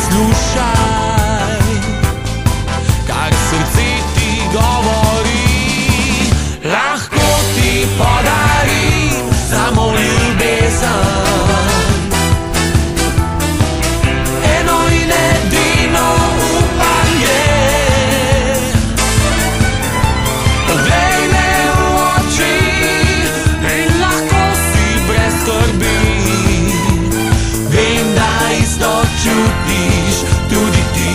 Poslušaj, kar srce ti govori. Lahko ti podarim samo ljubezen, eno in edino upanje. Poglej me v oči in lahko si brez skrbi. Vem, da isto čutiš tudi ti.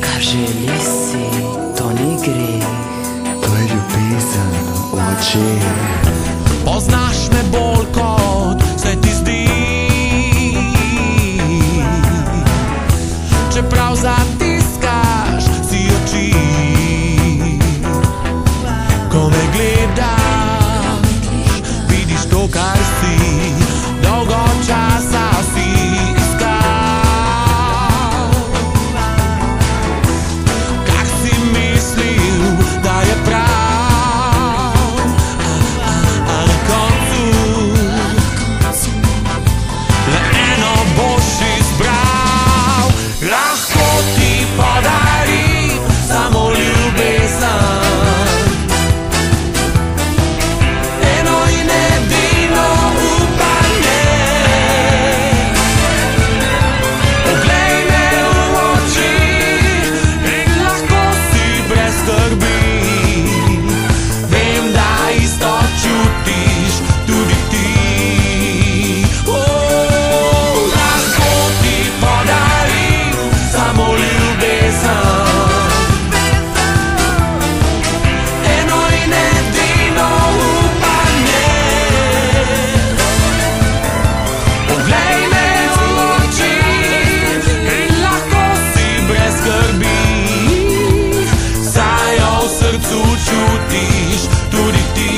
Kar želi si, to ni greh, to je ljubezen v očeh. Poznaš me bolj kot se ti zdi, čeprav zatiskaš si oči. Ko me gledaš, vidiš to, kar si dolgo časa si iskal. Kar si mislil, da je prav, a na koncu le eno boš izbral. Lahko ti podarim samo ljubezen, eno in edino upanje. Poglej me v oči in lahko si brez skrbi. Vem, da isto čutiš tudi ti. Lahko ti podarim samo ljubezen, eno in edino upanje. Poglej me v oči in lahko si brez skrbi. Saj jo v srcu čutiš tudi ti.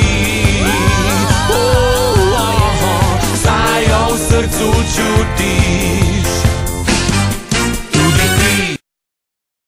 Saj jo v srcu čutiš